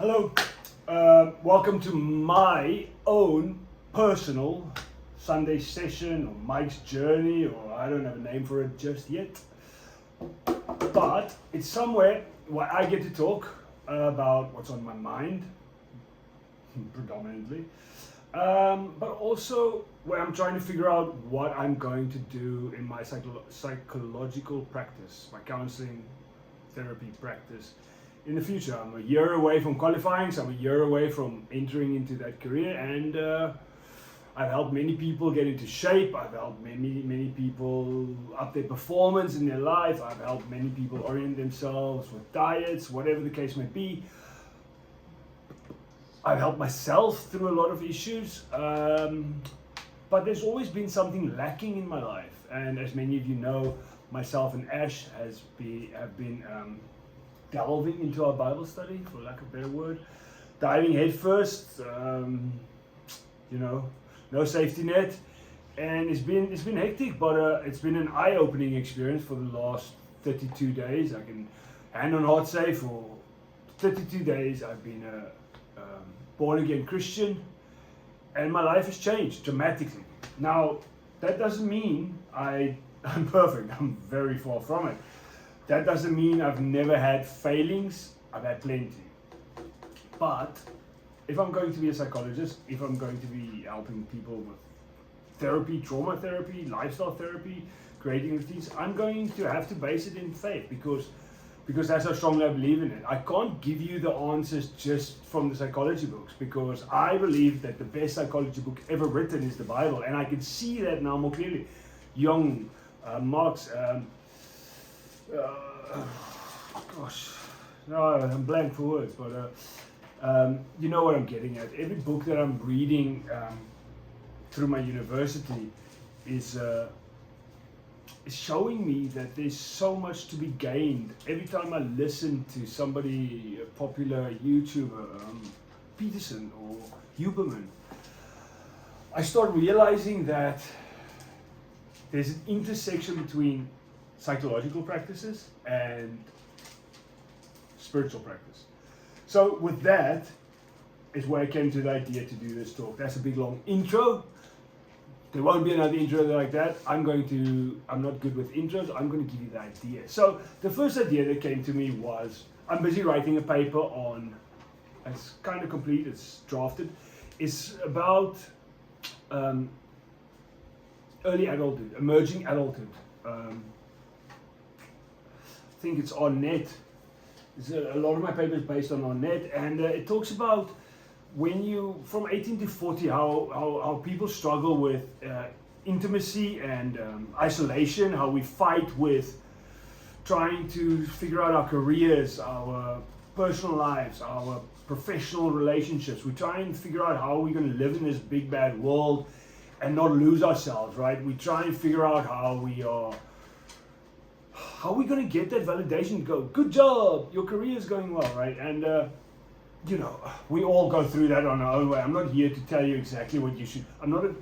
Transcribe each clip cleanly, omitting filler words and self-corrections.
Hello, welcome to my own personal Sunday session, or Mike's journey, or I don't have a name for it just yet. But it's somewhere where I get to talk about what's on my mind, predominantly, but also where I'm trying to figure out what I'm going to do in my psychological practice, my counseling therapy practice in the future. I'm a year away from qualifying, so I'm a year away from entering into that career, and I've helped many people get into shape. I've helped many people up their performance in their life. I've helped many people orient themselves with diets, whatever the case may be. I've helped myself through a lot of issues, but there's always been something lacking in my life. And as many of you know, myself and Ash have been delving into our Bible study, for lack of a better word, diving headfirst, no safety net, and it's been hectic, but it's been an eye-opening experience for the last 32 days. I can hand on heart say for 32 days I've been a born-again Christian, and my life has changed dramatically. Now, that doesn't mean I'm perfect. I'm very far from it. That doesn't mean I've never had failings. I've had plenty. But if I'm going to be a psychologist, if I'm going to be helping people with therapy, trauma therapy, lifestyle therapy, creating routines, I'm going to have to base it in faith because that's how strongly I believe in it. I can't give you the answers just from the psychology books, because I believe that the best psychology book ever written is the Bible, and I can see that now more clearly. Jung, Marx, I'm blank for words, but you know what I'm getting at. Every book that I'm reading through my university is showing me that there's so much to be gained. Every time I listen to somebody, a popular YouTuber, Peterson or Huberman, I start realizing that there's an intersection between psychological practices and spiritual practice. So with that is where I came to the idea to do this talk. That's a big long intro. There won't be another intro like that. I'm not good with intros. I'm going to give you the idea. So the first idea that came to me was, I'm busy writing a paper on, it's kind of complete, it's drafted. It's about early adulthood, emerging adulthood. I think it's on net. A lot of my paper is based on net, and it talks about when you, from 18 to 40, how people struggle with intimacy and isolation, how we fight with trying to figure out our careers, our personal lives, our professional relationships. We try and figure out how we're going to live in this big bad world and not lose ourselves, right? We try and figure out how we're going to get that validation to go, good job, your career is going well, right? And we all go through that on our own way. I'm not here to tell you exactly what you should. I'm not a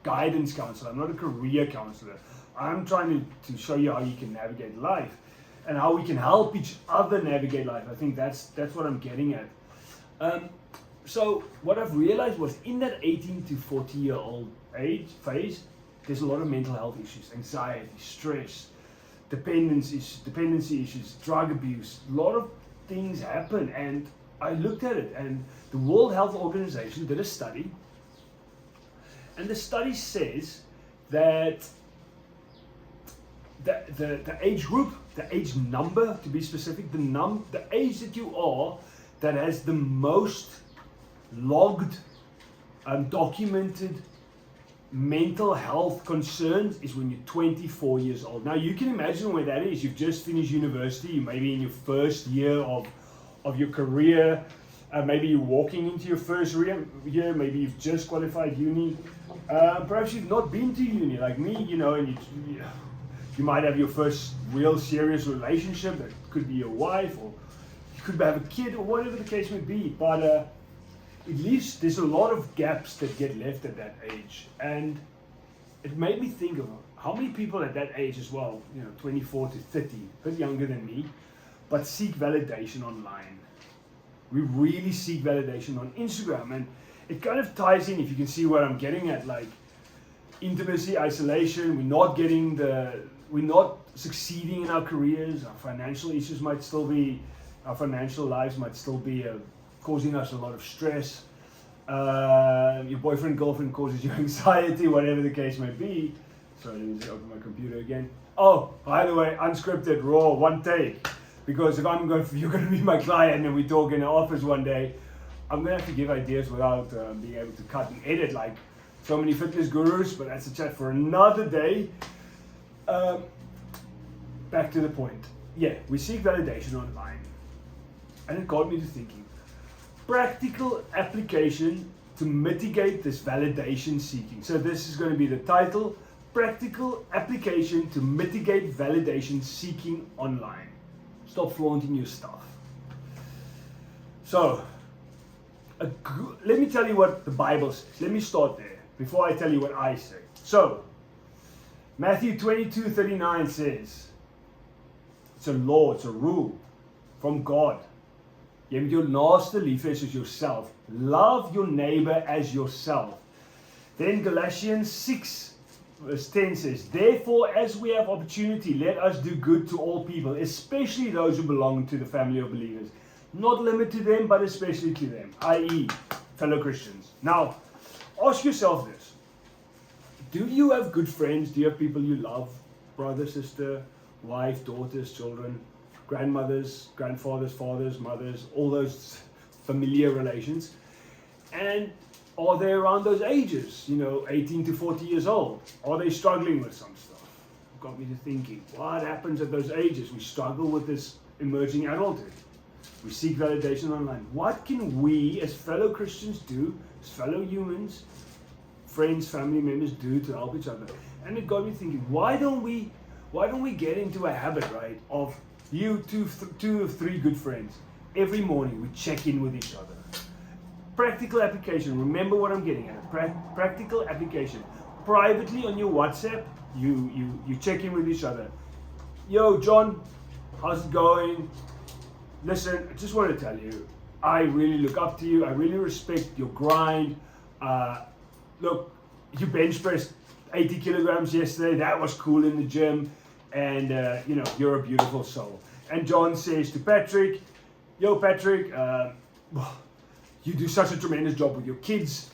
guidance counselor. I'm not a career counselor. I'm trying to show you how you can navigate life and how we can help each other navigate life. I think that's what I'm getting at. So what I've realized was, in that 18 to 40-year-old age phase, there's a lot of mental health issues, anxiety, stress, dependency issues, drug abuse. A lot of things happen, and I looked at it, and the World Health Organization did a study, and the study says that the age group, the age number to be specific, the age that you are that has the most logged, documented mental health concerns is when you're 24 years old. Now you can imagine where that is. You've just finished university, you may be in your first year of your career, maybe you're walking into your first year, maybe you've just qualified uni, perhaps you've not been to uni like me, and you might have your first real serious relationship. That could be your wife, or you could have a kid, or whatever the case may be, but it leaves, there's a lot of gaps that get left at that age. And it made me think of how many people at that age as well, 24 to 30, a bit younger than me, but seek validation online. We really seek validation on Instagram, and it kind of ties in, if you can see what I'm getting at, like intimacy, isolation. We're not succeeding in our careers. Our financial issues might still be, our financial lives might still be causing us a lot of stress. Your boyfriend, girlfriend causes you anxiety, whatever the case may be. Sorry, let me just open my computer again. Oh, by the way, unscripted, raw, one take. Because if you're going to be my client and we talk in the office one day, I'm going to have to give ideas without being able to cut and edit like so many fitness gurus, but that's a chat for another day. Back to the point. Yeah, we seek validation online. And it got me to thinking. Practical application to mitigate this validation seeking. So this is going to be the title. Practical application to mitigate validation seeking online. Stop flaunting your stuff. So, let me tell you what the Bible says. Let me start there before I tell you what I say. So, Matthew 22:39 says, it's a law, it's a rule from God. Jy moet jou naaste lief hê soos yourself. Love your neighbor as yourself. Then Galatians 6 verse 10 says, therefore, as we have opportunity, let us do good to all people, especially those who belong to the family of believers. Not limited to them, but especially to them, i.e., fellow Christians. Now, ask yourself this. Do you have good friends? Do you have people you love? Brother, sister, wife, daughters, children, grandmothers, grandfathers, fathers, mothers, all those familiar relations. And are they around those ages, 18 to 40 years old? Are they struggling with some stuff? Got me to thinking, what happens at those ages? We struggle with this emerging adulthood. We seek validation online. What can we as fellow Christians do, as fellow humans, friends, family members do to help each other? And it got me thinking, why don't we get into a habit, right, of you two or three good friends, every morning we check in with each other. Practical application, remember what I'm getting at. Practical application. Privately on your WhatsApp, you check in with each other. Yo, John, how's it going? Listen, I just want to tell you, I really look up to you. I really respect your grind. Look, you bench pressed 80 kilograms yesterday. That was cool in the gym. And, you're a beautiful soul. And John says to Patrick, yo, Patrick, you do such a tremendous job with your kids.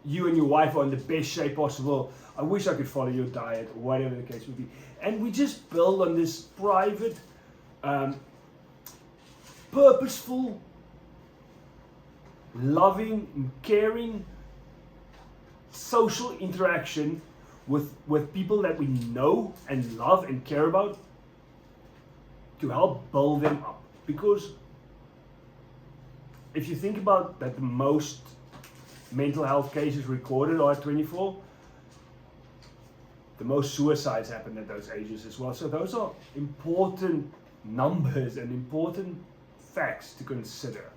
You and your wife are in the best shape possible. I wish I could follow your diet, or whatever the case would be. And we just build on this private, purposeful, loving, and caring social interaction with people that we know and love and care about, to help build them up. Because if you think about that, the most mental health cases recorded are at 24, the most suicides happen at those ages as well. So those are important numbers and important facts to consider.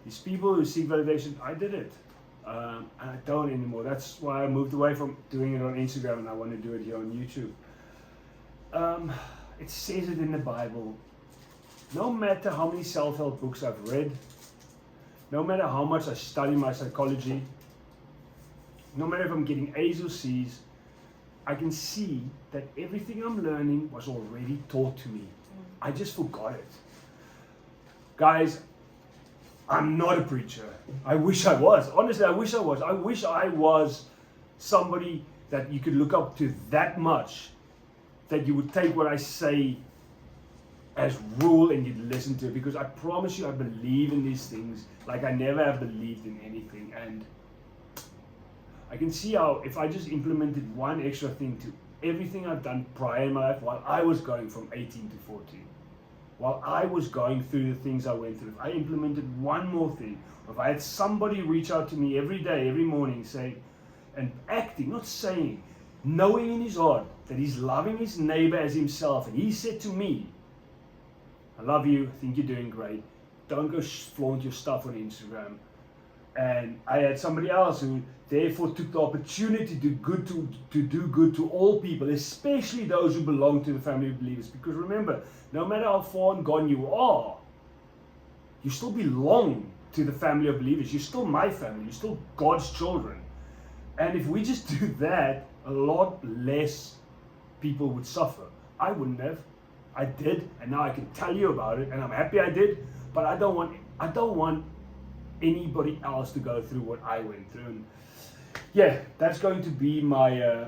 These people who seek validation, I did it. And I don't anymore. That's why I moved away from doing it on Instagram, and I want to do it here on YouTube. It says it in the Bible. No matter how many self-help books I've read, no matter how much I study my psychology, no matter if I'm getting A's or C's, I can see that everything I'm learning was already taught to me. I just forgot it. Guys, I'm not a preacher. I wish I was. Honestly, I wish I was. I wish I was somebody that you could look up to that much, that you would take what I say as rule and you'd listen to it. Because I promise you, I believe in these things like I never have believed in anything. And I can see how if I just implemented one extra thing to everything I've done prior in my life while I was going from 18 to 40, while I was going through the things I went through, if I implemented one more thing, or if I had somebody reach out to me every day, every morning, saying, and acting, not saying, knowing in his heart that he's loving his neighbor as himself, and he said to me, I love you, I think you're doing great, don't go flaunt your stuff on Instagram. And I had somebody else who therefore took the opportunity to do good to all people, especially those who belong to the family of believers. Because remember, no matter how far and gone you are, you still belong to the family of believers. You're still my family. You're still God's children. And if we just do that, a lot less people would suffer. I wouldn't have. I did, and now I can tell you about it, and I'm happy I did. But I don't want anybody else to go through what I went through. And yeah, that's going to be my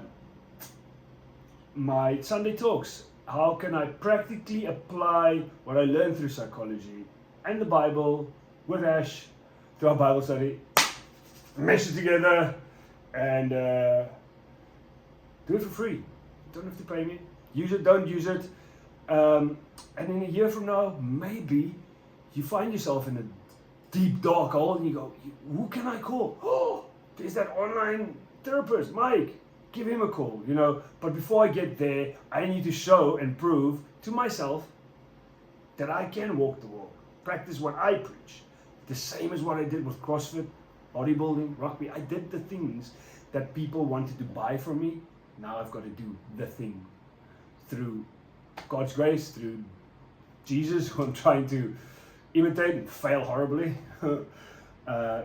my Sunday talks. How can I practically apply what I learned through psychology and the Bible with Ash through our Bible study, mesh it together, and do it for free. You don't have to pay me. Use it, don't use it. And in a year from now, maybe you find yourself in a deep dark hole and you go, who can I call? Oh, there's that online therapist, Mike. Give him a call, you know. But before I get there, I need to show and prove to myself that I can walk the walk, practice what I preach. The same as what I did with CrossFit, bodybuilding, rugby. I did the things that people wanted to buy from me. Now I've got to do the thing through God's grace, through Jesus, who I'm trying to imitate and fail horribly.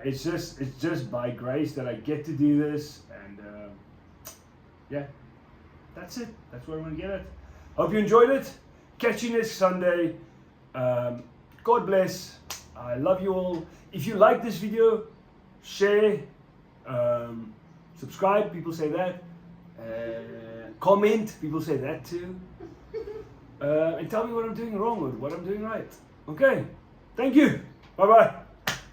It's just by grace that I get to do this, and yeah, that's it. That's where I'm going to get it. Hope you enjoyed it. Catch you next Sunday. God bless. I love you all. If you like this video, share, subscribe. People say that. Comment. People say that too. And tell me what I'm doing wrong or what I'm doing right. Okay. Thank you. Bye bye.